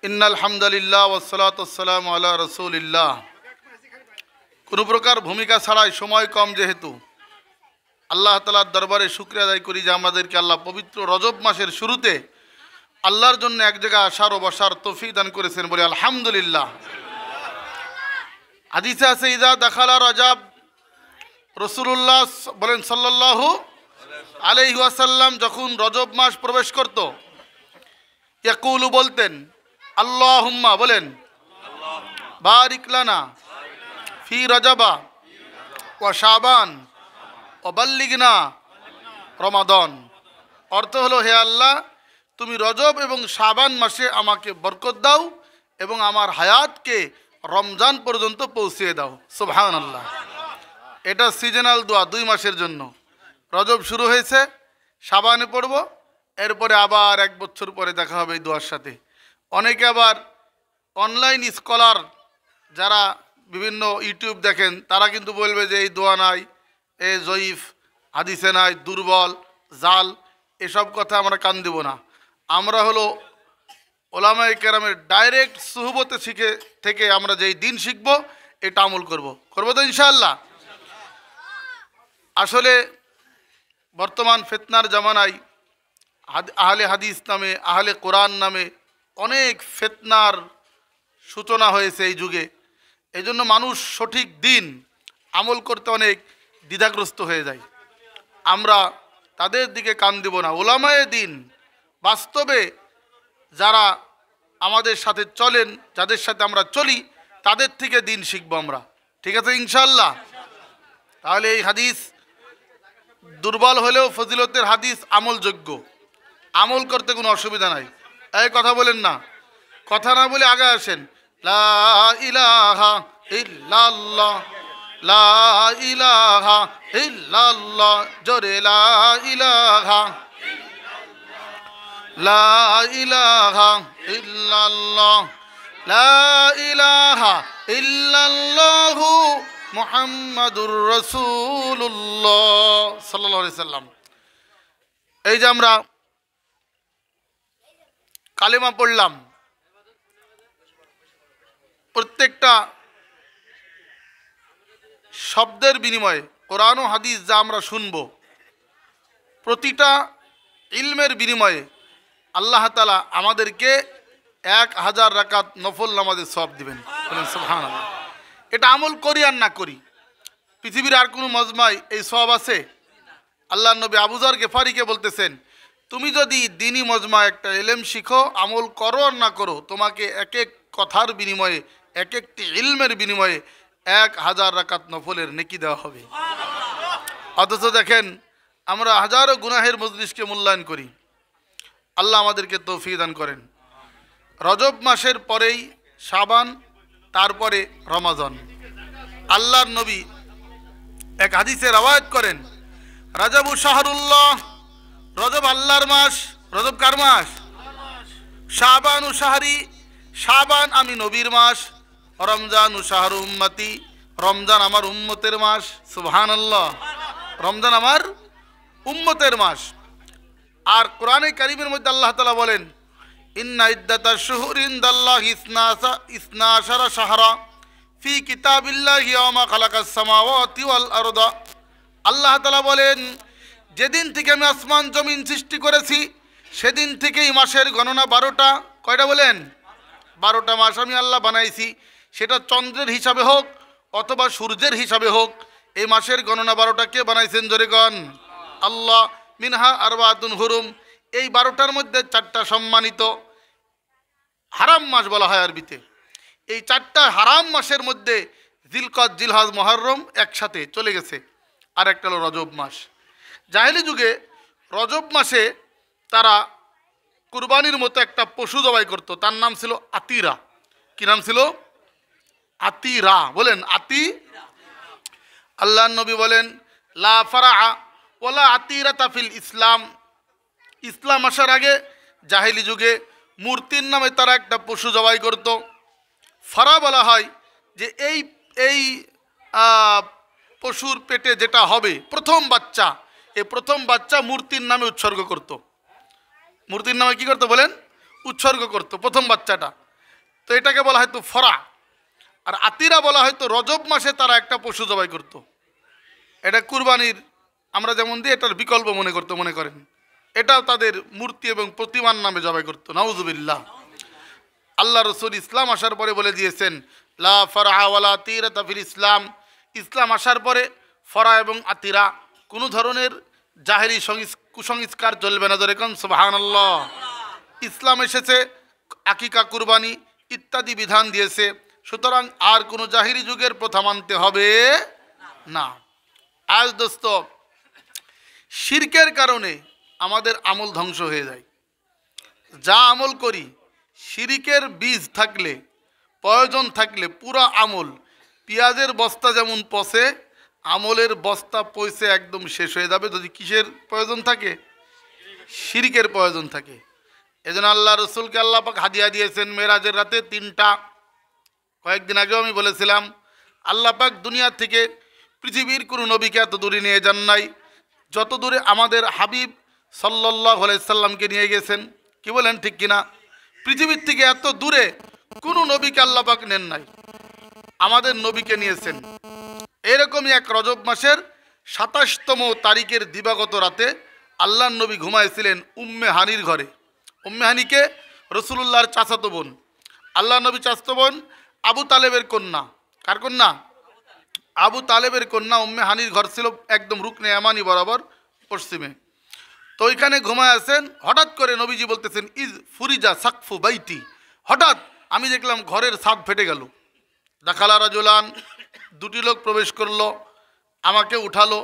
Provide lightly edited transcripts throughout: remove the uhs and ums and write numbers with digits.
ইন্নাল হামদুলিল্লাহ ওয়াসসালাতু ওয়াসসালামু আলা রাসূলিল্লাহ। কোনো প্রকার ভূমিকা ছাড়াই, সময় কম যেহেতু, আল্লাহ তাআলার দরবারে শুকরিয়া আদায় করি যে আমাদেরকে আল্লাহ পবিত্র রজব মাসের শুরুতে আল্লাহর জন্য এক জায়গায় আসার ও বসার তৌফিক দান করেছেন, বলি আলহামদুলিল্লাহ। হাদিসে আছে ইজা দাখালা রজব, রাসূলুল্লাহ বলেন সাল্লাল্লাহু আলাইহি ওয়াসাল্লাম যখন রজব মাস প্রবেশ করত, ইয়াকুলু বলতেন আল্লাহুম্মা, বলেন বারিক লানা ফি রজবা ওয়া শাবান ওয়া বাল্লিগনা রমাদান। অর্থ হলো, হে আল্লাহ, তুমি রজব এবং শাবান মাসে আমাকে বরকত দাও এবং আমার হায়াতকে রমজান পর্যন্ত পৌঁছিয়ে দাও। সুবহানাল্লাহ। এটা সিজনাল দোয়া, 2 মাসের জন্য। রজব শুরু হয়েছে, শাবানে পড়ব, এরপরে আবার 1 বছর পরে দেখা হবে এই দোয়ার সাথে। অনেকে আবার অনলাইন স্কলার যারা বিভিন্ন ইউটিউব দেখেন, তারা কিন্তু বলবে যে এই দোয়া নাই, এ জয়ীফ, হাদিসে নাই, দুর্বল, জাল, এসব কথা আমরা কান দেব না। আমরা হলো ওলামায়ে কেরামের ডাইরেক্ট সুহবতে থেকে আমরা যেই দিন শিখবো, এটা আমল করব তো ইনশাআল্লাহ। আসলে বর্তমান ফিতনার জামানায় আহলে হাদিস নামে, আহলে কোরআন নামে অনেক ফিতনার সূচনা হয়েছে এই যুগে। এই জন্য মানুষ সঠিক দিন আমল করতে অনেক দ্বিধাগ্রস্ত হয়ে যায়। আমরা তাদের দিকে কান দিব না। ওলামায়ে দিন, বাস্তবে যারা আমাদের সাথে চলেন, যাদের সাথে আমরা চলি, তাদের থেকে দিন শিখবো আমরা, ঠিক আছে ইনশাআল্লাহ। তাহলে এই হাদিস দুর্বল হলেও ফজিলতের হাদিস, আমলযোগ্য, আমল করতে কোনো অসুবিধা নাই। এই কথা বলেন না, কথা না বলে আগে আসেন। লা ইলাহা ইল্লাল্লাহ, লা ইলাহা ইল্লাল্লাহ, জোরে লা ইলাহা, লা ইলাহা ইল্লাল্লাহ, লা ইলাহা ইল্লাল্লাহু মুহাম্মাদুর রাসূলুল্লাহ সাল্লাল্লাহু আলাইহি সাল্লাম। এই যে আমরা কালেমা পড়লাম, প্রত্যেকটা শব্দের বিনিময়ে কোরআন ও হাদিস যা আমরা শুনব, প্রতিটা ইলমের বিনিময়ে আল্লাহ তাআলা আমাদেরকে 1000 রাকাত নফল নামাজের সওয়াব দিবেন। বলেন সুবহানাল্লাহ। এটা আমল করি আর না করি, পৃথিবীর আর কোনো মজমায় এই সওয়াব আছে? আল্লাহর নবী আবু যর গেফারিকে বলতেছেন, তুমি যদি দিনী মজমা একটা ইলম শিখো, আমল করো আর না করো, তোমাকে এক এক কথার বিনিময়ে, এক একটি ইলমের বিনিময়ে 1000 রাকাত নফলের নেকি দেওয়া হবে। অথচ দেখেন, আমরা হাজারো গুনাহের মজলিসকে মূল্যায়ন করি। আল্লাহ আমাদেরকে তৌফিক দান করেন। রজব মাসের পরেই শাবান, তারপরে রমাজান। আল্লাহর নবী এক হাদিসে রওয়ায়াত করেন, রজবু শাহরুল্লাহ, রজব আল্লাহর মাস। রজব কার মাস? শাবানু শাহরি, শাবান আমি নবীর মাস। রমজানু শাহরু উম্মতি, রমজান আমার উম্মতের মাস। সুবহানাল্লাহ, রমজান আমার উম্মতের মাস। আর কোরআনে কারীমের মধ্যে আল্লাহ তাআলা বলেন, ইন্না ইদ্দাতাশ শুহুরি ইনদাল্লাহি ইসনা আশারা শাহরা ফি কিতাবিল্লাহি ইয়াওমা খালাকাস সামাওয়াতি ওয়াল আরদা। আল্লাহ তাআলা বলেন, যেদিন থেকে আমি আসমান জমিন সৃষ্টি করেছি, সেদিন থেকেই মাসের গণনা 12টা। কয়টা বলেন? 12টা মাস আমি আল্লাহ বানাইছি। সেটা চন্দ্রের হিসাবে হোক অথবা সূর্যের হিসাবে হোক, এই মাসের গণনা 12টা কে বানাইছেন? জোরে গণ আল্লাহ। মিনহা আরবাতুন হুরুম, এই 12টার মধ্যে 4টা সম্মানিত হারাম মাস বলা হয় আরবিতে। এই 4টা হারাম মাসের মধ্যে জিলকদ, জিলহজ, মুহররম একসাথে চলে গেছে। আর একটা হলো রজব মাস। জাহেলি যুগে রজব মাসে তারা কুরবানির মতো একটা পশু জবাই করত, তার নাম ছিল আতিরা। কি নাম ছিল? আতিরা। বলেন আতি। আল্লাহর নবী বলেন, লা ফারাআ ওয়ালা আতিরাতা ফিল ইসলাম। ইসলাম আসার আগে জাহেলি যুগে মূর্তির নামে তারা একটা পশু জবাই করত। ফারা বলা হয় যে এই পশুর পেটে যেটা হবে প্রথম বাচ্চা, এই প্রথম বাচ্চা মূর্তির নামে উৎসর্গ করত। মূর্তির নামে কি করতো বলেন? উৎসর্গ করত প্রথম বাচ্চাটা। তো এটাকে বলা হয়তো ফরা। আর আতিরা বলা হয়তো রজব মাসে তারা একটা পশু জবাই করত। এটা কুরবানির আমরা যেমন দিই এটার বিকল্প মনে করেন, এটাও তাদের মূর্তি এবং প্রতিমার নামে জবাই করতো। নাউজুবিল্লাহ। আল্লাহ রসুল ইসলাম আসার পরে বলে দিয়েছেন লা ফারআ ওয়ালা আতিরাতা ফিল ইসলাম। ইসলাম আসার পরে ফরা এবং আতিরা কোনো ধরনের জাহেরি কুসংস্কার চলবে না। যেরকম সুবহানাল্লাহ। ইসলাম এসেছে, আকিকা কুরবানি ইত্যাদি বিধান দিয়েছে, সুতরাং আর কোনো জাহিরি যুগের প্রথা মানতে হবে না। আজ দোস্ত, শিরকের কারণে আমাদের আমল ধ্বংস হয়ে যায়। যা আমল করি শিরিকের বীজ থাকলে, প্রয়োজন থাকলে পুরা আমল, পেঁয়াজের বস্তা যেমন পচে, আমলের বস্তা পয়সে একদম শেষ হয়ে যাবে যদি কিসের প্রয়োজন থাকে? শিরিকের প্রয়োজন থাকে। এজন্য আল্লাহ রসুলকে আল্লাহ পাক হাদিয়া দিয়েছেন মেরাজের রাতে 3টা। কয়েকদিন আগেও আমি বলেছিলাম আল্লাহ পাক দুনিয়া থেকে পৃথিবীর কোনো নবীকে এত দূরে নিয়ে যান নাই যত দূরে আমাদের হাবিব সাল্লাল্লাহু আলাইহি সাল্লামকে নিয়ে গেছেন। কি বলেন, ঠিক কিনা? পৃথিবীর থেকে এত দূরে কোনো নবীকে আল্লাহ পাক নেন নাই, আমাদের নবীকে নিয়েছেন। এরকমই এক রজব মাসের 27তম তারিখের দিবাগত রাতে আল্লাহর নবী ঘুমাইছিলেন উম্মে হানির ঘরে। উম্মে হানিকে রসুলুল্লাহর চাচাতো বোন। আল্লাহ নবী চাচাতো বোন আবু তালেবের কন্যা। কার কন্যা? আবু তালেবের কন্যা। উম্মে হানির ঘর ছিল একদম রুকনে ইয়ামানি বরাবর পশ্চিমে। তো ওইখানে ঘুমায় আছেন, হঠাৎ করে নবীজি বলতেছেন ইজ ফুরিজা সাকফু বাইতি। হঠাৎ আমি দেখলাম ঘরের ছাদ ফেটে গেল। দাখালা রাজুলান, 2টি লোক প্রবেশ করলো, আমাকে উঠালো।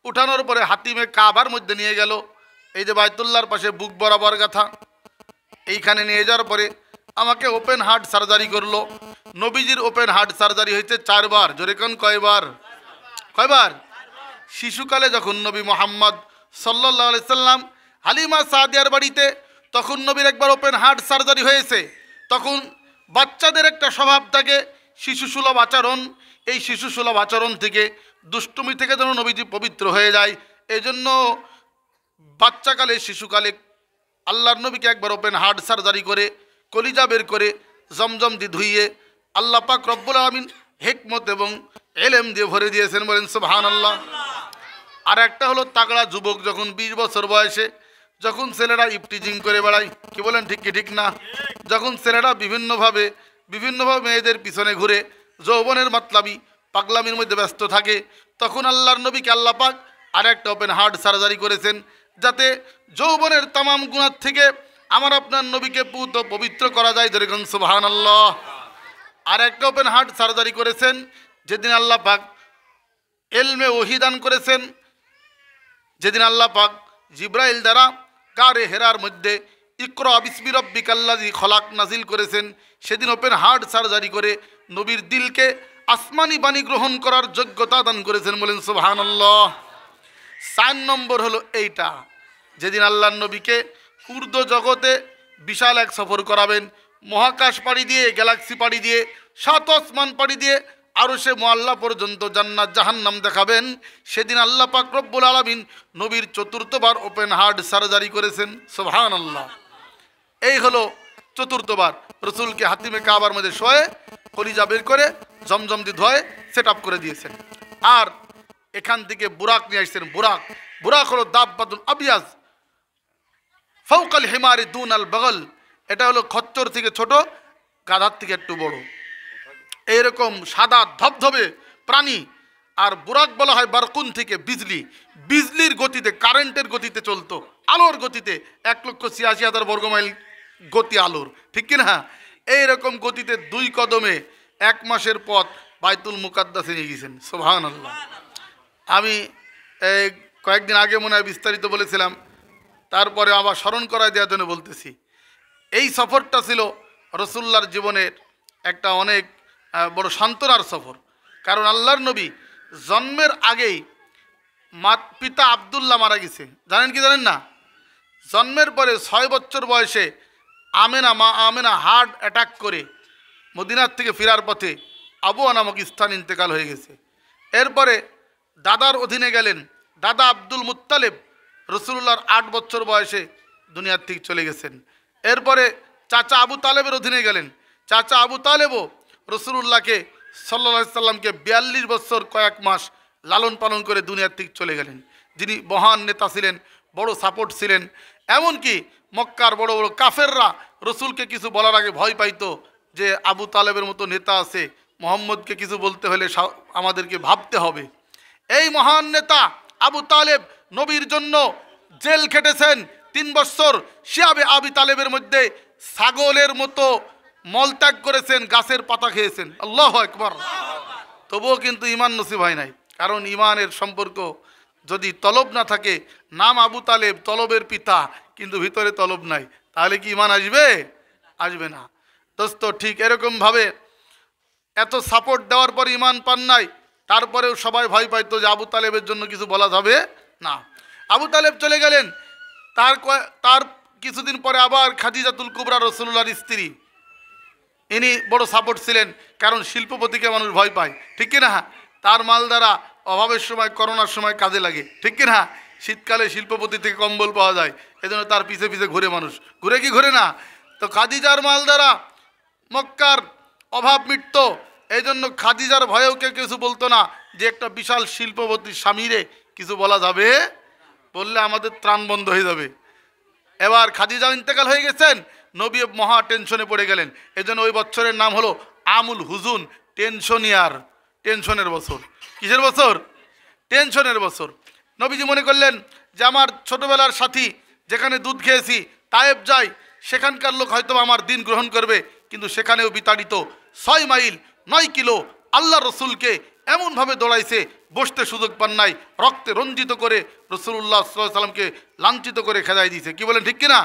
উঠানোর পরে হাতিমে কাবার মধ্যে নিয়ে গেল, এই যে বাইতুল্লাহর পাশে বুক বরাবর গাথা, এইখানে নিয়ে যাওয়ার পরে আমাকে ওপেন হার্ট সার্জারি করলো। নবীজির ওপেন হার্ট সার্জারি হয়েছে 4 বার। জোরে কোন কয়বার? শিশুকালে যখন নবী মোহাম্মদ সাল্লাল্লাহু আলাইহি সাল্লাম হালিমা সাদিয়ার বাড়িতে, তখন নবীর একবার ওপেন হার্ট সার্জারি হয়েছে। তখন বাচ্চাদের একটা স্বভাব থাকে শিশুসুলভ আচরণ। এই শিশুসুলভ আচরণ থেকে, দুষ্টুমি থেকে যেন নবীজি পবিত্র হয়ে যায়, এই জন্য বাচ্চাকালে শিশুকালে আল্লাহর নবীকে একবার ওপেন হার্ট সার্জারি করে কলিজা বের করে জমজম দিয়ে ধুইয়ে আল্লাহ পাক রব্বুল আলামিন হিকমত এবং এলেম দিয়ে ভরে দিয়েছেন। বলেন সুবহানাল্লাহ। আর একটা হলো তাগড়া যুবক, যখন 20 বছর বয়সে যখন ছেলেরা ইফটিজিং করে বেড়ায়। কি বলেন, ঠিক কি ঠিক না? যখন ছেলেরা বিভিন্নভাবে মেয়েদের পিছনে ঘুরে যৌবনের মাতলামি পাগলামির মধ্যে ব্যস্ত থাকে, তখন আল্লাহর নবীকে আল্লাহ পাক আর একটা ওপেন হার্ট সার্জারি করেছেন, যাতে যৌবনের তামাম গুনাহ থেকে আমার আপনার নবীকে পুত পবিত্র করা যায়। যেরকম সুবহানাল্লাহ। আর একটা ওপেন হার্ট সার্জারি করেছেন যেদিন আল্লাহ পাক এলমে ওহী দান করেছেন, যেদিন আল্লাহ পাক জিব্রাইল দ্বারা গারে হেরার মধ্যে ইকরা বিসমি রাব্বিকাল্লাযী খলাক নাজিল করেছেন, সেদিন ওপেন হার্ট সার্জারি করে নবীর দিলকে আসমানি বাণী গ্রহণ করার যোগ্যতা দান করেছেন। বলেন সুবহানাল্লাহ। 4 নম্বর হলো এইটা, যেদিন আল্লাহর নবীকে উর্দু জগতে বিশাল এক সফর করাবেন, মহাকাশ পাড়ি দিয়ে, গ্যালাক্সি পাড়ি দিয়ে, 7 আসমান পাড়ি দিয়ে আরো সে মোয়াল্লা পর্যন্ত জান্নাত জাহান্নাম দেখাবেন। সেদিন আল্লাহ পাক রব্বুল আলামিন নবীর 4র্থবার ওপেন হার্ট সার্জারি করেছেন। সুবহানাল্লাহ। এই হলো 4র্থবার রসুলকে হাতিমে কাবার মধ্যে শোয়ে কলিজা বের করে জমজম দিয়ে ধোয়ে সেট আপ করে দিয়েছেন। আর এখান থেকে বুরাক নিয়ে আসছেন। বুরাক হলো দাব্বাতুন আবিয়াজ ফাওকাল হিমারি দুনাল বগল। এটা হলো খচ্চর থেকে ছোট, গাধার থেকে একটু বড়, এইরকম সাদা ধবধবে প্রাণী। আর বুরাক বলা হয় বারকুন থেকে বিজলির গতিতে, কারেন্টের গতিতে চলতো, আলোর গতিতে। 1,86,000 বর্গমাইল গতি আলোর, ঠিক কিনা? এইরকম গতিতে 2 কদমে 1 মাসের পথ বাইতুল মুকাদ্দাসে নিয়ে গেছেন। সুবহানাল্লাহ। আমি কয়েকদিন আগে মনে হয় বিস্তারিত বলেছিলাম, তারপরে আবার স্মরণ করায় দেওয়ার জন্য বলতেছি। এই সফরটা ছিল রসুল্লাহর জীবনের একটা অনেক বড় সান্ত্বনার সফর। কারণ আল্লাহর নবী জন্মের আগেই পিতা আব্দুল্লাহ মারা গেছে। জানেন কি জানেন না? জন্মের পরে 6 বছর বয়সে মা আমেনা হার্ট অ্যাটাক করে মদিনার থেকে ফেরার পথে আবুয়া নামক স্থান ইন্তেকাল হয়ে গেছে। এরপরে দাদার অধীনে গেলেন। দাদা আব্দুল মুত্তালিব রসুল্লাহর 8 বছর বয়সে দুনিয়ার থেকে চলে গেছেন। এরপরে চাচা আবু তালেবের অধীনে গেলেন। চাচা আবু তালেবও রসুলুল্লাহকে সাল্লাল্লাহু আলাইহি সাল্লামকে 42 বছর কয়েক মাস লালন পালন করে দুনিয়ার থেকে চলে গেলেন। যিনি মহান নেতা ছিলেন, বড় সাপোর্ট ছিলেন। এমনকি মক্কার বড় বড় কাফেররা রসুলকে কিছু বলার আগে ভয় পাইতো যে আবু তালেবের মতো নেতা আছে, মোহাম্মদকে কিছু বলতে হলে আমাদেরকে ভাবতে হবে। এই মহান নেতা আবু তালেব নবীর জন্য জেল খেটেছেন 3 বছর। শিয়াবে আবি তালেবের মধ্যে ছাগলের মতো মলত্যাগ করেছেন, গাছের পাতা খেয়েছেন। আল্লাহু আকবার। তবুও কিন্তু ঈমান নসিব হয় নাই। কারণ ঈমানের সম্পর্ক যদি তলব না থাকে, নাম আবু তালেব, তলবের পিতা, কিন্তু ভিতরে তলব নাই, তাহলে কি ঈমান আসবে? আসবে না। দোস্ত, ঠিক এরকমভাবে এত সাপোর্ট দেওয়ার পর ঈমান পান নাই, তারপরেও সবাই ভয় পাইতো যে আবু তালেবের জন্য কিছু বলা যাবে না। আবু তালেব চলে গেলেন। তার কিছুদিন পরে আবার খাদিজাতুল কুবরা রাসূলুল্লাহর স্ত্রী, ইনি বড় সাপোর্ট ছিলেন। কারণ শিল্পপতিকে মানুষ ভয় পায়, ঠিক কিনা? তার মাল দ্বারা অভাবের সময়, করোনার সময় কাজে লাগে, ঠিক কিনা? শীতকালে শিল্পপতি থেকে কম্বল পাওয়া যায়, এজন্য তার পিছে পিছে ঘুরে মানুষ। ঘুরে কি ঘুরে না? তো খাদিজার মাল দ্বারা মক্কার অভাব মিটত। এই জন্য খাদিজার ভয়েও কেউ কিছু বলতো না যে একটা বিশাল শিল্পপতির স্বামীরে কিছু বলা যাবে, বললে আমাদের ত্রাণ বন্ধ হয়ে যাবে। এবার খাদিজা ইন্তেকাল হয়ে গেছেন, নবী মহা টেনশনে পড়ে গেলেন। এই জন্য ওই বছরের নাম হলো আমুল হুজুন, টেনশনিয়ার, টেনশনের বছর। কিসের বছর? টেনশনের বছর। নবীজি মনে করলেন যে আমার ছোটবেলার সাথী যেখানে দুধ খেয়েছি, তায়েব যাই, সেখানকার লোক হয়তো আমার দিন গ্রহণ করবে। কিন্তু সেখানেও বিতাড়িত 6 মাইল 9 কিলো আল্লাহ রসুলকে এমনভাবে দৌড়াইছে, বসতে সুযোগ পান নাই, রক্তে রঞ্জিত করে রসুল্লাহ সাল্লাল্লাহু আলাইহি সাল্লামকে লাঞ্ছিত করে খেদাই দিয়েছে। কি বলেন, ঠিক কিনা?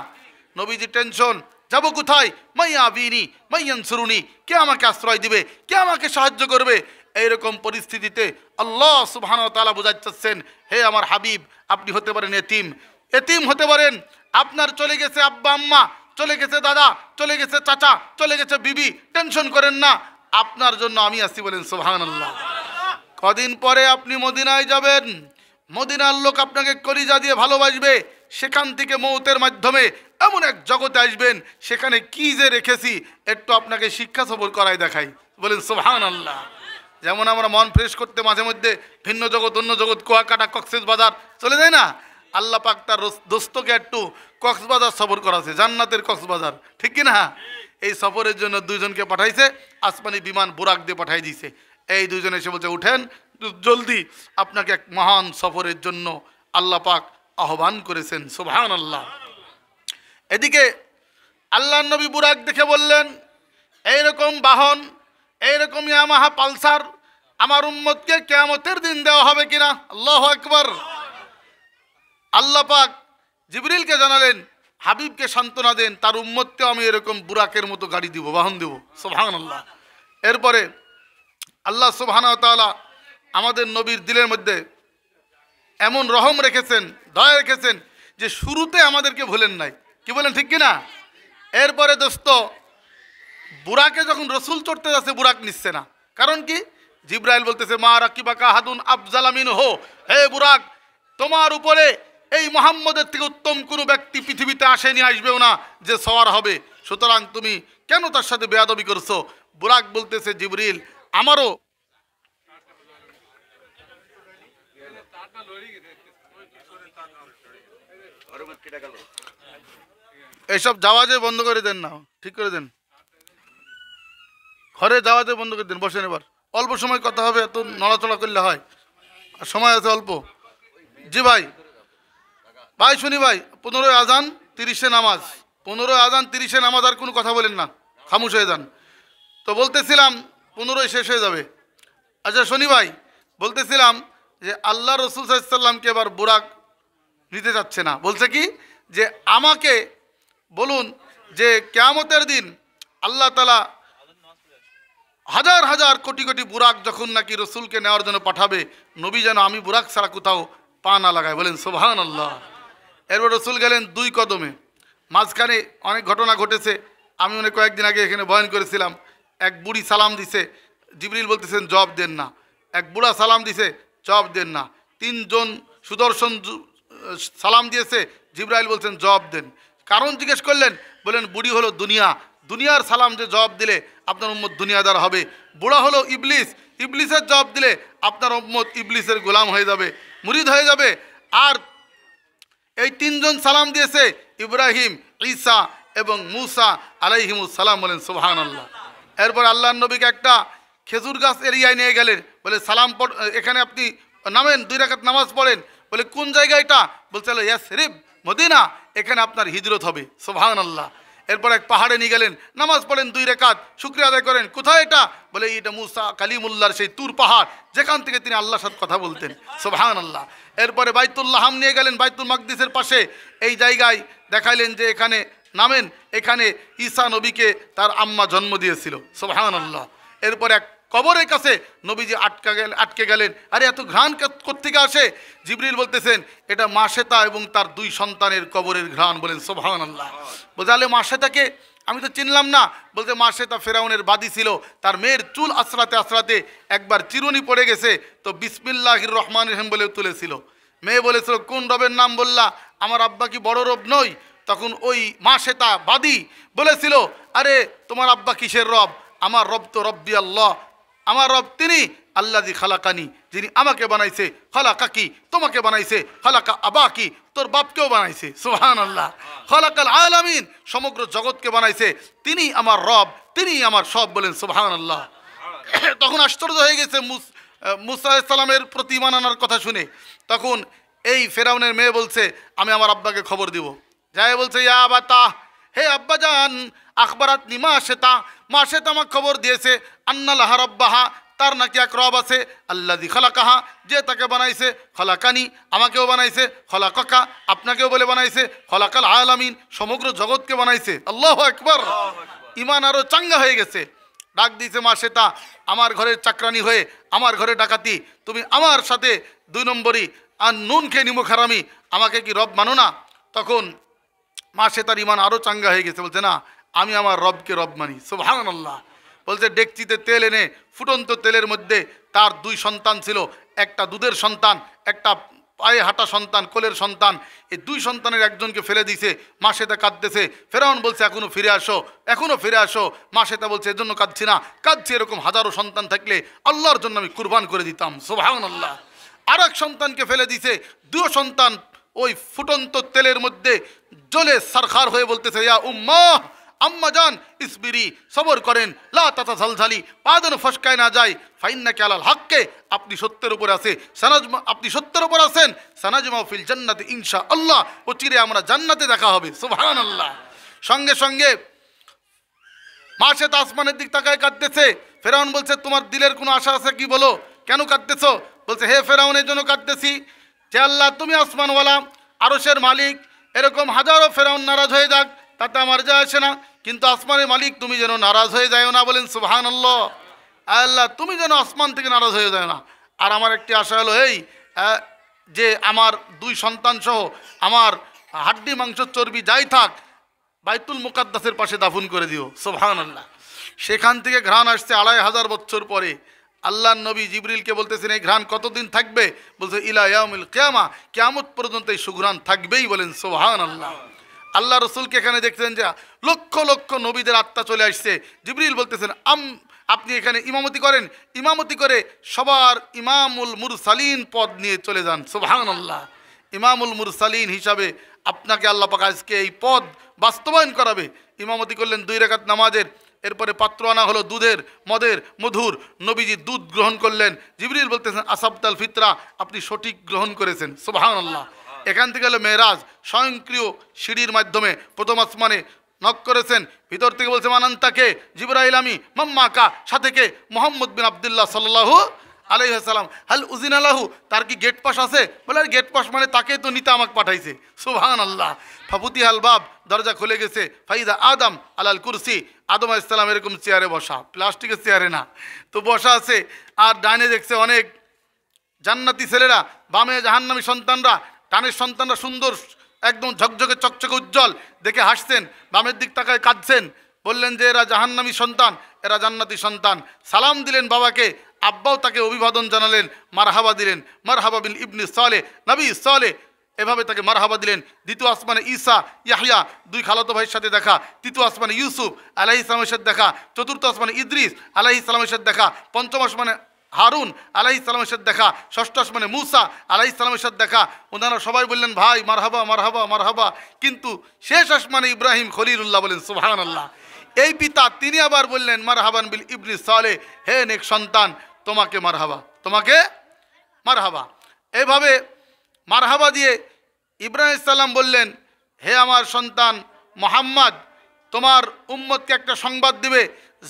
নবীজি টেনশন, যাব কোথায়? মাইয়া বিনি মাইয়ান সুরুনি, কে আমাকে আশ্রয় দিবে, কে আমাকে সাহায্য করবে? এইরকম পরিস্থিতিতে আল্লাহ সুবহানাহু ওয়া তাআলা বুঝাচ্ছেন, হে আমার হাবিব, আপনি হতে পারেন এতিম, এতিম হতে পারেন। আপনার চলে গেছে আব্বা আম্মা, চলে গেছে দাদা, চলে গেছে চাচা, চলে গেছে বিবি, টেনশন করেন না, আপনার জন্য আমি আছি। বলেন সুবহানাল্লাহ। কদিন পরে আপনি মদিনায় যাবেন, মদিনার লোক আপনাকে কলিজা দিয়ে ভালোবাসবে। সেখান থেকে মৌতের মাধ্যমে এমন এক জগতে আসবেন, সেখানে কি যে রেখেছি একটু আপনাকে শিক্ষা সফর করাই দেখাই। বলেন সুবহানাল্লাহ। যেমন আমরা মন ফ্রেশ করতে মাঝে মধ্যে ভিন্ন জগৎ, অন্য জগৎ, কুয়াকাটা, কক্সবাজার চলে যায় না? আল্লাহ পাক তার দোস্তকে একটু কক্সবাজার সফর করাছে, জান্নাতের কক্সবাজার, ঠিক কি না? এই সফরের জন্য 2 জনকে পাঠাইছে, আসমানি বিমান বুরাক দিয়ে পাঠাই দিয়েছে। এই 2 জন এসে বলছে, উঠেন জলদি, আপনাকে এক মহান সফরের জন্য আল্লাহ পাক আহ্বান করেছেন। সুবহানাল্লাহ। এদিকে আল্লাহ নবী বুরাক দেখে বললেন, এইরকম বাহন, এইরকম ইয়ামাহা পালসার আমার উম্মতকে কিয়ামতের দিন দেওয়া হবে কিনা? আল্লাহু আকবার। আল্লাহ পাক জিবরিলকে জানালেন, হাবিবকে সান্ত্বনা দেন, তার উম্মতকে আমি এরকম বুরাকের মতো গাড়ি দিব, বাহন দেব। সুবহানাল্লাহ। এরপরে আল্লাহ সুবহানাহু ওয়া তাআলা আমাদের নবীর দিলের মধ্যে এমন রহম রেখেছেন, দয়া রেখেছেন যে শুরুতে আমাদেরকে ভুলেন নাই। কি বলেন, ঠিক কিনা? এরপরে দোস্ত, বুরাকে যখন রসুল চড়তে যাচ্ছে, বুরাক নিচ্ছে না। কারণ কি? জিব্রাইল বলতেছে, মা রাকিবাকা হাদুন আফজালা মিনহু, হে বুরাক, তোমার উপরে এই মুহাম্মদের থেকে উত্তম কোনো ব্যক্তি পৃথিবীতে আসেনি, আসবেও না, যে সওয়ার হবে। সুতরাং তুমি কেন তার সাথে বেয়াদবি করছো? বুরাক বলতেছে, জিবরিল, আমারও এইসব যাওয়াজে বন্ধ করে দেন না, ঠিক করে দেন, ঘরে যাওয়াজে বন্ধ করে দেন। বসেন, এবার অল্প সময় কথা হবে, এত নড়াচড়া করলে হয়, আর সময় আছে অল্প। জি ভাই, ভাই শুনি ভাই, 15 আজান 30-এ নামাজ, 15 আজান 30-এ নামাজ, আর কোনো কথা বলেন না, খামোশ হয়ে যান। তো বলতেছিলাম 15 শেষ হয়ে যাবে। আচ্ছা শনি ভাই, বলতেছিলাম যে আল্লাহ রসুল সাল্লাল্লাহু আলাইহি সাল্লামকে এবার বুরাক নিতে যাচ্ছে না। বলছে কি যে আমাকে বলুন যে কিয়ামতের দিন আল্লাহ তাআলা হাজার হাজার কোটি কোটি বুরাক যখন নাকি রসুলকে নেওয়ার জন্য পাঠাবে, নবী যেন আমি বুরাক ছাড়া কোথাও পা না লাগায়। বলেন সুবহানাল্লাহ। এরপর রসুল গেলেন 2 কদমে। মাঝখানে অনেক ঘটনা ঘটেছে। আমি মনে কয়েকদিন আগে এখানে বয়ান করেছিলাম, এক বুড়ি সালাম দিছে, জিবরিল বলতেছেন জবাব দেন না। এক বুড়া সালাম দিছে, জবাব দেন না। 3 জন সুদর্শন সালাম দিয়েছে, জিবরাইল বলছেন জবাব দেন। কারণ জিজ্ঞেস করলেন, বলেন বুড়ি হলো দুনিয়া, দুনিয়ার সালাম যে জবাব দিলে আপনার উম্মত দুনিয়াদার হবে। বুড়া হলো ইবলিস, ইবলিসের জবাব দিলে আপনার উম্মত ইবলিসের গোলাম হয়ে যাবে, মুরিদ হয়ে যাবে। আর এই তিনজন সালাম দিয়েছে, ইব্রাহিম, ঈসা এবং মুসা আলাইহিমুস সালাম। বলেন সুবহানাল্লাহ। এরপর আল্লাহর নবীকে একটা খেজুর গাছ এরিয়ায় নিয়ে গেলেন, বলে সালাম পড়, এখানে আপনি নামেন, 2 রাকাত নামাজ পড়েন। বলে কোন জায়গা এটা? বলছে ইয়াসরিব, মদিনা, এখানে আপনার হিজরত হবে। সুবহানাল্লাহ। এরপর এক পাহাড়ে নিয়ে গেলেন, নামাজ পড়েন 2 রাকাত, শুকরিয়া আদায় করেন। কোথায় এটা? বলে এটা মুসা কালিমুল্লাহর সেই তুর পাহাড়, যেখান থেকে তিনি আল্লাহর সাথে কথা বলতেন। সুবহানাল্লাহ। এরপরে বাইতুল্লাহ হাম নিয়ে গেলেন, বাইতুল মাকদিসের পাশে এই জায়গায় দেখাইলেন যে এখানে নামেন, এখানে ঈসা নবীকে তার আম্মা জন্ম দিয়েছিল। সুবহানাল্লাহ। এরপর এক কবরের কাছে নবীজি আটকে গেলেন। আরে এত ঘ্রাণ কোত্থেকে আসে? জিবরিল বলতেছেন এটা মাশেতা এবং তার 2 সন্তানের কবরের ঘ্রাণ। বলেন সুবহানাল্লাহ। বোঝালে মাশেতাকে আমি তো চিনলাম না। বলতে মাশেতা ফেরাউনের বাদী ছিল, তার মেয়ের চুল আশ্রাতে আশ্রাতে একবার চিরুনি পড়ে গেছে, তো বিসমিল্লাহির রহমানির রহিম বলে তুলেছিল। মেয়ে বলেছিল কোন রবের নাম বললা? আমার আব্বা কি বড় রব নই? তখন ওই মাশেতা বাদী বলেছিল আরে তোমার আব্বা কিসের রব? আমার রব তো রব্বি আল্লাহ, আমার রব তিনি আল্লাযী খালাকানি, যিনি আমাকে বানাইছে, খালাকাকি, তোমাকে বানাইছে, খালাকা আবাকি, তোর বাপকেও বানাইছে। সুবহানাল্লাহ। খালাকাল আলামিন, সমগ্র জগৎকে বানাইছে, তিনি আমার রব, তিনি আমার সব। বলেন সুবহানাল্লাহ। তখন আশ্চর্য হয়ে গেছে মুসা আলাইহিস সালামের প্রতি ঈমান আনার কথা শুনে। তখন এই ফেরাউনের মেয়ে বলছে আমি আমার আব্বাকে খবর দিব। যাই বলছে ইয়া আবাতা, হে আব্বাজান, আখবারাতনি মাশেতা, মাশেতা আমাকে খবর দিয়েছে আন্না লাহা রাব্বাহা, তার নাকি এক রব আছে, আল্লাযী খালাকাহা, যে তাকে বানাইছে, খালাকানি, আমাকেও বানাইছে, খালাকাকা, আপনাকেও বলে বানাইছে, খালাকাল আলামিন, সমগ্র জগৎকে বানাইছে। আল্লাহু আকবার। ঈমান আরো চাঙ্গা হয়ে গেছে। ডাক দিয়েছে মাশেতা, আমার ঘরের চাকরানি হয়ে আমার ঘরে ডাকাতি, তুমি আমার সাথে 2 নম্বরই আর নুন খেয়ে নিমো খারামি, আমাকে কি রব মানো না? তখন মাশেতার ঈমান আরো চাঙ্গা হয়ে গেছে। বলছে না, আমি আমার রবকে রব মানি। সুবহানাল্লাহ। বলছে ডেকচিতে তেল এনে, ফুটন্ত তেলের মধ্যে তার 2 সন্তান ছিল, একটা দুধের সন্তান, একটা পায়ে হাঁটা সন্তান, কোলের সন্তান। এই 2 সন্তানের একজনকে ফেলে দিয়েছে। মাশেতা কাঁদতেছে। ফেরাউন বলছে এখনো ফিরে আসো, এখনো ফিরে আসো। মাশেতা বলছে এর জন্য কাঁদছি না, কাঁদছি এরকম হাজারো সন্তান থাকলে আল্লাহর জন্য আমি কুরবান করে দিতাম। সুবহানাল্লাহ। আর এক সন্তানকে ফেলে দিয়েছে। 2 সন্তান ওই ফুটন্ত তেলের মধ্যে জ্বলে সারখার হয়ে বলতেছে ইয়া উম্মাহ, আম্মা জান ইসবিরি, সবর করেন, লা তাতাজালজালি, পা যেন ফসকায় না যায়, ফাইন্নাকা আলাল হাক্কে, আপনি সত্যের উপর আছে, আপনি সত্যের উপর আছেন, সানাজমা ফিল জান্নাতি ইনশাআল্লাহ, ও চিরে আমরা জান্নাতে দেখা হবে। সুবহানাল্লাহ। সঙ্গে সঙ্গে মাশেতা আসমানের দিক তাকায় কাঁদতেছে। ফেরাউন বলছে তোমার দিলের কোনো আশা আছে কি, বলো কেন কাঁদতেছো? বলছে হে ফেরাউনের জন্য কাঁদতেছি যে আল্লাহ তুমি আসমানওয়ালা, আরশের মালিক, এরকম হাজারো ফেরাউন নারাজ হয়ে যাক তাতে আমার যায় আসে না, কিন্তু আসমানের মালিক তুমি যেন নারাজ হয়ে যাও না। বলেন সুবহানাল্লাহ। আল্লাহ তুমি যেন আসমান থেকে নারাজ হয়ে যায় না। আর আমার একটি আশা হলো এই যে আমার 2 সন্তান সহ আমার হাড্ডি মাংস চর্বি যাই থাক বাইতুল মুকাদ্দাসের পাশে দাফন করে দিও। সুবহানাল্লাহ। সেখান থেকে ঘ্রাণ আসছে 2500 বছর পরে। আল্লাহর নবী জিবরিলকে বলতেছেন এই ঘ্রাণ কতদিন থাকবে? বলছে ইলা ইয়াউমিল কিয়ামা, কিয়ামত পর্যন্ত এই সুঘ্রাণ থাকবেই। বলেন সুবহানাল্লাহ। আল্লাহ রসুলকে এখানে দেখছেন যে লক্ষ লক্ষ নবীদের আত্মা চলে আসছে। জিবরিল বলতেছেন আপনি এখানে ইমামতি করেন, ইমামতি করে সবার ইমামুল মুরসালিন পদ নিয়ে চলে যান। সুবহানাল্লাহ। ইমামুল মুরসালিন হিসাবে আপনাকে আল্লাহ পাক আজকে এই পদ বাস্তবায়ন করাবে। ইমামতি করলেন 2 রাকাত নামাজের। এরপরে পাত্র আনা হলো দুধের, মদের, মধুর। নবীজি দুধ গ্রহণ করলেন। জিবরিল বলতেছেন আসাবতাল ফিতরা, আপনি সঠিক গ্রহণ করেছেন। সুবহানাল্লাহ। এখান থেকে হলো মেরাজ, স্বয়ংক্রিয় সিঁড়ির মাধ্যমে প্রথম আসমানে নক করেছেন। ভিতর থেকে বলছে মানান্তাকে, জিবরাইল আমি, মাম্মাকা, সাথে কে, মোহাম্মদ বিন আবদুল্লাহ সাল্লাল্লাহু আলাইহি ওয়াসাল্লাম, হাল উজিনা লাহু, তার কি গেট পাস আছে? বলে আর গেট পাস মানে তাকে তো নিতে আমাকে পাঠাইছে। সুবহানাল্লাহ। ফাফুতি হাল বাব, দরজা খুলে গেছে। ফাইদা আদম আলাল কুরসি, আদম আলাইহিস সালাম এরকম চেয়ারে বসা, প্লাস্টিকের চেয়ারে না, তো বসা আছে। আর ডাইনে দেখছে অনেক জান্নাতি ছেলেরা, বামে জাহান্নামী সন্তানরা, ডানের সন্তানরা সুন্দর একদম ঝকঝকে চকচকে উজ্জ্বল দেখে হাসছেন। বামের দিক তাকায় কাঁদছেন। বললেন যে এরা জাহান্নামী সন্তান, এরা জান্নাতি সন্তান। সালাম দিলেন বাবাকে, আব্বাও তাকে অভিবাদন জানালেন, মারহাবা দিলেন, মারহাবা বিল ইবনি সালেহ, নবী সালেহ, এভাবে তাকে মারহাবা দিলেন। দ্বিতীয় আসমানে ঈসা ইয়াহইয়া দুই খালাতো ভাইয়ের সাথে দেখা। তৃতীয় আসমানে ইউসুফ আলাইহিস সালামের সাথে দেখা। চতুর্থ আসমানে ইদ্রিস আলাইহিস সালামের সাথে দেখা। পঞ্চম আসমানে হারুন আলাইহিস সালামের সাথে দেখা। ষষ্ঠ আসমানে মূসা আলাইহিস সালামের সাথে দেখা। ওনারা সবাই বললেন ভাই মারহাবা মারহাবা মারহাবা। কিন্তু শেষ আসমানে ইব্রাহিম খলিলুল্লাহ বলেন সুবহানাল্লাহ। এই পিতা তিনি আবার বললেন মারহাবান বিল ইবনি সালেহ, হে নেক সন্তান তোমাকে মারহাবা, তোমাকে মারহাবা। এভাবে মারহাবা দিয়ে ইব্রাহিম সাল্লাম বললেন, হে আমার সন্তান মোহাম্মদ, তোমার উম্মতকে একটা সংবাদ দিবে,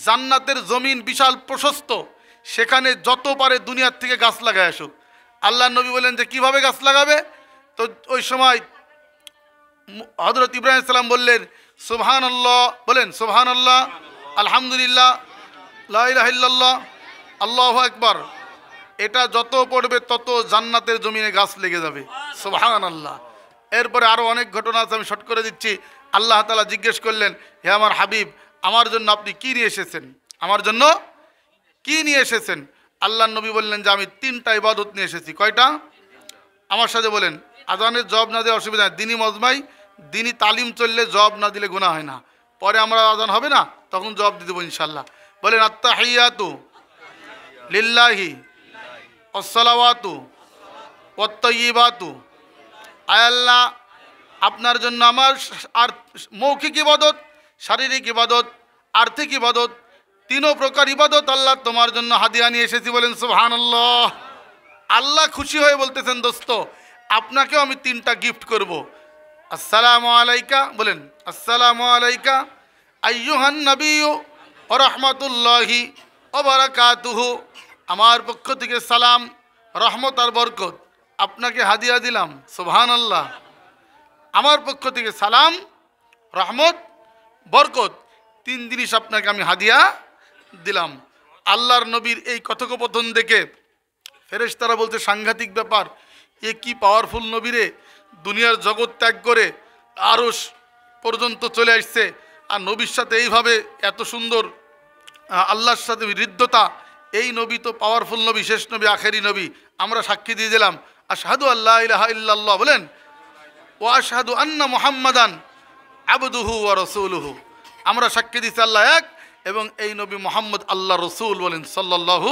জান্নাতের জমিন বিশাল প্রশস্ত, সেখানে যত পারে দুনিয়ার থেকে গাছ লাগায় আসুক। আল্লাহ নবী বললেন যে কিভাবে গাছ লাগাবে? তো ওই সময় হযরত ইব্রাহিম সাল্লাম বললেন সুবহানাল্লাহ, বলেন সুবহানাল্লাহ, আলহামদুলিল্লাহ, লা ইলাহা ইল্লাল্লাহ, আল্লাহু আকবার। এটা যত পড়বে তত জান্নাতের জমিনে গাছ লেগে যাবে। সুবহানাল্লাহ। এরপরে আরও অনেক ঘটনা আছে, আমি শর্ট করে দিচ্ছি। আল্লাহ তাআলা জিজ্ঞেস করলেন, হে আমার হাবিব, আমার জন্য আপনি কি নিয়ে এসেছেন? আমার জন্য কি নিয়ে এসেছেন? আল্লাহ নবী বললেন যে আমি 3টা ইবাদত নিয়ে এসেছি। কয়টা? আমার সাথে বলেন। আজানের জবাব না দিয়ে অসুবিধা নেই। দিনই মজমাই দিনই তালিম চললে জবাব না দিলে গুনাহ হয় না। পরে আমরা আজান হবে না, তখন জবাব দিয়ে দেবো ইনশাল্লাহ। বলেন আত্তাহিয়াতু লিল্লাহি ওয়াসসালাওয়াতু ওয়াত-তাইয়্যিবাতু। আয় আল্লাহ, আপনার জন্য আমার আর মৌখিক ইবাদত, শারীরিক ইবাদত, আর্থিক ইবাদত, 3 প্রকার ইবাদত আল্লাহ তোমার জন্য হাদিয়া নিয়ে এসেছি। বলেন সুবহানাল্লাহ। আল্লাহ খুশি হয়ে বলতেছেন, দোস্ত আপনাকেও আমি 3টা গিফট করব। আসসালামু আলাইকা, বলেন আসসালামু আলাইকা আইয়ুহান নাবিয়্যু ওয়া রাহমাতুল্লাহি ওয়া বারাকাতুহু। আমার পক্ষ থেকে সালাম, রহমত আর বরকত আপনাকে হাদিয়া দিলাম। সুবহানাল্লাহ। আমার পক্ষ থেকে সালাম, রহমত, বরকত, 3 জিনিস আপনাকে আমি হাদিয়া দিলাম। আল্লাহর নবীর এই কথোপকথন দেখে ফেরেশতারা বলতে সাংঘাতিক ব্যাপার, এ কি পাওয়ারফুল নবী রে, দুনিয়ার জগৎ ত্যাগ করে আরশ পর্যন্ত চলে আসছে, আর নবীর সাথে এইভাবে এত সুন্দর আল্লাহর সাথে হৃদ্যতা। এই নবী তো পাওয়ারফুল নবী, শেষ নবী, আখেরি নবী। আমরা সাক্ষী দিয়ে দিলাম আশহাদু আল্লা ইলাহা ইল্লাল্লাহ, বলেন ওয়া আশহাদু আন্না মুহাম্মাদান আবদুহু ওয়া রাসূলুহু। আমরা সাক্ষী দিচ্ছি আল্লাহ এক এবং এই নবী মুহাম্মদ আল্লাহ রসুল, বলেন সাল্লাল্লাহু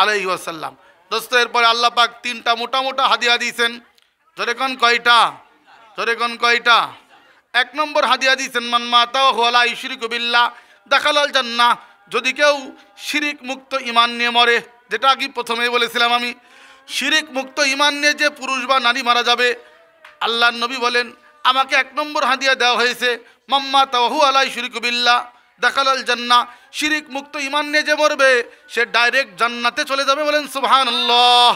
আলাইহি ওয়াসাল্লাম। দোস্ত এরপরে আল্লাহ পাক 3টা মোটা মোটা হাদিয়া দিয়েছেন। জোরে কোন কয়টা? জোরে কোন কয়টা? 1 নম্বর হাদিয়া দিয়েছেন মান মাতা ওয়া লা ইউশরিকু বিল্লাহ দাখালাল জান্নাহ। যদি কেউ শিরিক মুক্ত ঈমান নিয়ে মরে, যেটা আগে প্রথমেই বলেছিলাম আমি, শিরিক মুক্ত ঈমান নিয়ে যে পুরুষ বা নারী মারা যাবে, আল্লাহর নবী বলেন আমাকে 1 নম্বর হাদিয়া দেওয়া হয়েছে মাম্মা তাওহু আলা ইউশরিকু বিল্লাহ দাখালাল জান্নাহ। শিরিক মুক্ত ঈমান নিয়ে যে মরবে সে ডাইরেক্ট জান্নাতে চলে যাবে। বলেন সুবহানাল্লাহ।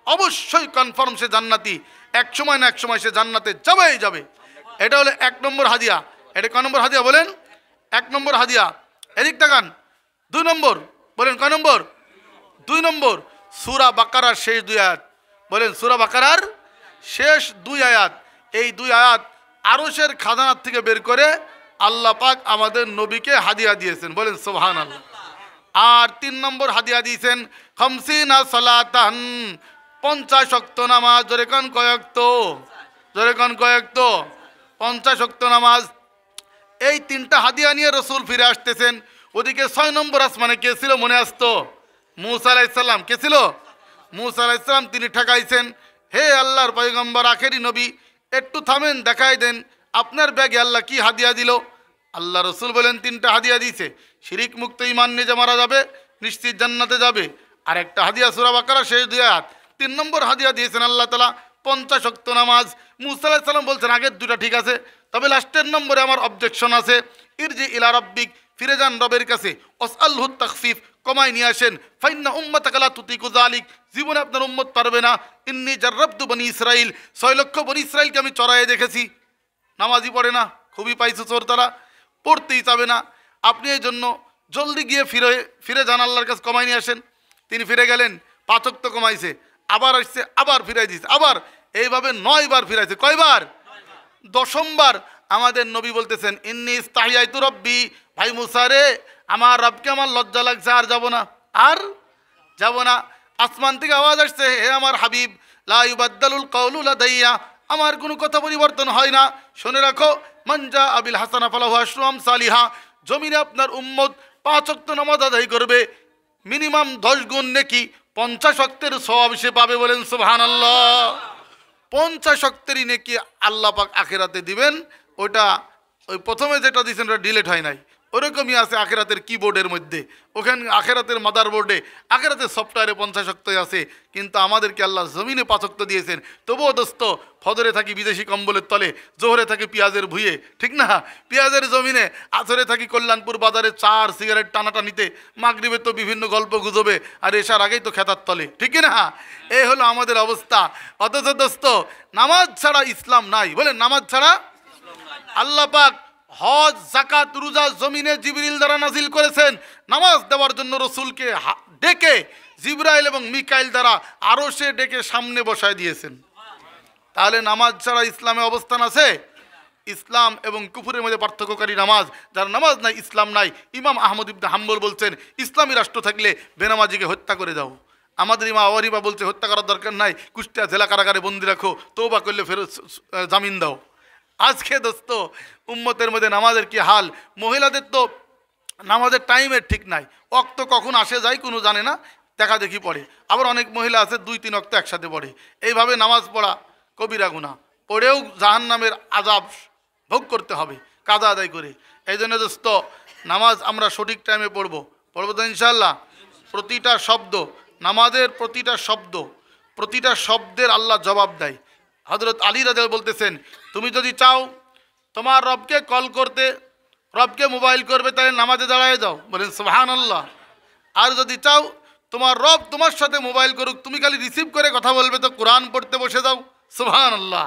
অবশ্যই কনফার্ম সে জান্নাতি, এক সময় না এক সময় সে জান্নাতে যাবেই যাবে। এটা হলো 1 নম্বর হাদিয়া। এটা কয় নম্বর হাদিয়া? বলেন 1 নম্বর হাদিয়া। এদিক তাকান। 2 নম্বর, বলেন কয় নম্বর? 2 নম্বর সূরা বাকারার শেষ 2 আয়াত। বলেন সূরা বাকারার শেষ 2 আয়াত। এই 2 আয়াত আরশের খাজানার থেকে বের করে আল্লাহ পাক আমাদের নবীকে হাদিয়া দিয়েছেন। বলেন সুবহানাল্লাহ। আর 3 নম্বর হাদিয়া দিয়েছেন খামসিনা সালাতান, 50 ওয়াক্ত নামাজ। জোরে কোন কয়েকত? জোরে কোন কয়েকত? 50 ওয়াক্ত নামাজ। এই 3টা হাদিয়া নিয়ে রসুল ফিরে আসতেছেন। ওদিকে 6 নম্বর আসমানে কে ছিল মনে আসতো? মূসা আলাইহিস সালাম। কে ছিল? মূসা আলাইহিস সালাম। তিনি ঠকাইছেন, হে আল্লাহর পয়গম্বর আখেরি নবী, একটু থামেন, দেখাই দেন আপনার ব্যাগে আল্লাহ কি হাদিয়া দিল। আল্লাহ রসুল বলেন 3টা হাদিয়া দিয়েছে। শিরিক মুক্ত ঈমান নিয়ে যে মারা যাবে নিশ্চিত জান্নাতে যাবে। আর একটা হাদিয়া সূরা বাকারা শেষ 2 আয়াত। 3 নম্বর হাদিয়া দিয়েছেন আল্লাহ তাআলা 50 ওয়াক্ত নামাজ। মূসা আলাইহিস সালাম বলছেন আগের 2টা ঠিক আছে, তবে লাস্টের নম্বরে আমার অবজেকশন আছে। ইরজি ইলা রাব্বিক, ফিরে যান রবের কাছে। ওয়াসআলহু তাখফিফ, কমাই নিয়ে আসেন। ফাইন্না উম্মাতাকা লা তুতিকু যালিক, জীবনে আপনার উম্মত পারবে না। ইন্নী জাররাবতু বনি ইসরাইল, 6 লক্ষ বনি ইসরাইলকে আমি চড়াইয়ে দেখেছি, নামাজই পড়ে না, খুবই পাইছে চোর, তারা পড়তেই চাবে না। আপনি এই জন্য জলদি গিয়ে ফিরে যান আল্লাহর কাছে, কমাই নিয়ে আসেন। তিনি ফিরে গেলেন, 5 ওয়াক্ত কমাইছে, আবার আসছে, আবার ফিরাই দিয়েছে, আবার এইভাবে 9 বার ফিরাইছে। কয়বার? 10বার আমাদের নবী বলতেছেন ইন্নী ইস্তাহিয়াতু রব্বি, ভাই মুসা রে, আমার রবকে আমার লজ্জা লাগছে, আর যাব না, আর যাব না। আসমান থেকে আওয়াজ আসছে, হে আমার হাবিব লা ইউবাদদালুল কাউলু লাদাইয়া, আমার কোনো কথা পরিবর্তন হয় না। শুনে রাখো, মানজা আবিল হাসানা ফালাহু আশরু আমসালিহা, জমিনে আপনার উম্মত 5 ওয়াক্ত নামাজ আদায় করবে, মিনিমাম 10 গুণ নেকি 50 ওয়াক্তের সওয়াব সে পাবে। বলেন সুবহানাল্লাহ। 50 ওয়াক্তেরই নেকি আল্লাহ পাক আখিরাতে দিবেন। ওটা ওই প্রথমে যেটা দিয়েছেন ওটা ডিলেট হয় নাই, ওরকমই আছে আখেরাতের কিবোর্ডের মধ্যে, ওখানে আখেরাতের মাদার বোর্ডে আখেরাতের সফটওয়্যারে 50 ওয়াক্তই আছে। কিন্তু আমাদেরকে আল্লাহ জমিনে 5 ওয়াক্ত দিয়েছেন। তবুও দোস্ত, ফজরে থাকি বিদেশি কম্বলের তলে, জোহরে থাকি পেঁয়াজের ভুঁয়ে, ঠিক না, পেঁয়াজের জমিনে, আসরে থাকি কল্যাণপুর বাজারে চার সিগারেট টানাটানিতে, মাগরিবে তো বিভিন্ন গল্প গুজবে, আর এসার আগেই তো খেতার তলে, ঠিক না। এই হলো আমাদের অবস্থা। অথচ দোস্ত, নামাজ ছাড়া ইসলাম নাই। বলেন নামাজ ছাড়া। আল্লাহ পাক হজ, যাকাত, রোজা জমিনে জিবরিল দ্বারা নাজিল করেছেন। নামাজ দেওয়ার জন্য রসুলকে ডেকে জিবরাইল এবং মিকাইল দ্বারা আরশে ডেকে সামনে বসায় দিয়েছেন। তাহলে নামাজ ছাড়া ইসলামে অবস্থান আছে? ইসলাম এবং কুফরের মধ্যে পার্থক্যকারী নামাজ। যার নামাজ নাই, ইসলাম নাই। ইমাম আহমদ ইবনে হাম্বল বলছেন, ইসলামী রাষ্ট্র থাকলে বেনামাজিকে হত্যা করে দাও। আমাদের ইমাম আওয়ারিবা বলছে, হত্যা করার দরকার নাই, কুষ্টিয়া জেলা কারাগারে বন্দি রাখো, তওবা করলে ফেরত জামিন দাও। আজকে দোস্ত, উম্মতের মধ্যে নামাজের কি হাল! মহিলাদের তো নামাজের টাইমের ঠিক নাই, ওয়াক্ত কখন আসে যায় কোনো জানে না, দেখা দেখি পড়ে। আবার অনেক মহিলা আছে 2-3 ওয়াক্ত একসাথে পড়ে। এইভাবে নামাজ পড়া কবিরা গুনাহ, পড়েও জাহান্নামের আযাব ভোগ করতে হবে কাজা আদায় করে। এই জন্য দোস্ত, নামাজ আমরা সঠিক টাইমে পড়বো তো ইনশাআল্লাহ। প্রতিটা শব্দ, নামাজের প্রতিটা শব্দের আল্লাহ জবাব দেয়। হযরত আলী রাদিয়াল্লাহু বলতেছেন, তুমি যদি চাও তোমার রবকে কল করতে, রবকে মোবাইল করবে, তাহলে নামাজে দাঁড়ায় যাও। বলেন সুবহানাল্লাহ। আর যদি চাও তোমার রব তোমার সাথে মোবাইল করুক, তুমি খালি রিসিভ করে কথা বলবে, তো কোরআন পড়তে বসে যাও। সুবহানাল্লাহ।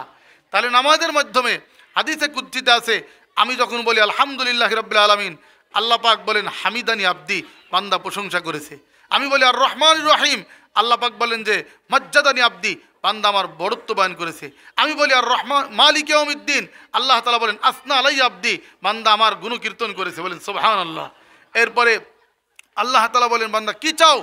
তাহলে নামাজের মাধ্যমে হাদিসে কুদসিতে আছে, আমি যখন বলি আলহামদুলিল্লাহি রাব্বিল আলামিন, আল্লাহ পাক বলেন হামিদানি আব্দি, বান্দা প্রশংসা করেছে। আমি বলি আর রহমানির রহিম, আল্লাহ পাক বলেন যে মজ্জাদানি আব্দি, বান্দা আমার বড়ত্ব বয়ান করেছে। আমি বলি আর রহমান মালিক ইয়াউমিদ্দিন, আল্লাহ তাআলা বলেন আসনা আলাইয়া আব্দি, বান্দা আমার গুণকীর্তন করেছে। বলেন সুবহানাল্লাহ। এরপরে আল্লাহ তাআলা বলেন বান্দা কি চাও,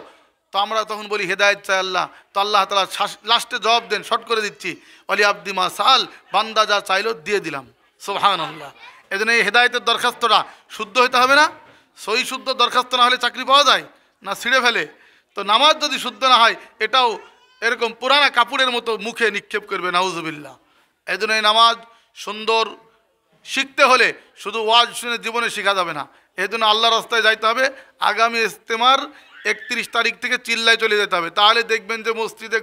তো আমরা তখন বলি হেদায়েত চাই আল্লাহ। তো আল্লাহ তাআলা লাস্টে জবাব দেন, শর্ট করে দিচ্ছি, ওয়ালি আব্দি মা সাল, বান্দা যা চাইলো দিয়ে দিলাম। সুবহানাল্লাহ। এই জন্য এই হেদায়েতের দরখাস্তটা শুদ্ধ হতে হবে না? সহি শুদ্ধ দরখাস্ত না হলে চাকরি পাওয়া যায় না, ছিঁড়ে ফেলে। তো নামাজ যদি শুদ্ধ না হয়, এটাও এরকম পুরানা কাপড়ের মতো মুখে নিক্ষেপ করবে, নাউজুবিল্লাহ। এই জন্য এই নামাজ সুন্দর শিখতে হলে শুধু ওয়াজ শুনে জীবনে শেখা যাবে না। এই জন্য আল্লাহর রাস্তায় যাইতে হবে। আগামী ইজতেমার 31 তারিখ থেকে চিল্লায় চলে যেতে হবে। তাহলে দেখবেন যে মসজিদে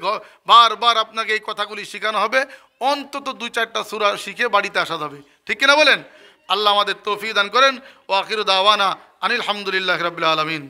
বারবার আপনাকে এই কথাগুলি শেখানো হবে। অন্তত 2-4টা সূরা শিখে বাড়িতে আসা যাবে, ঠিক কিনা বলেন? আল্লাহ আমাদের তৌফিক দান করেন। ওয়া আখিরু দাওয়ানা আনিল হামদুলিল্লাহি রাব্বিল আলামিন।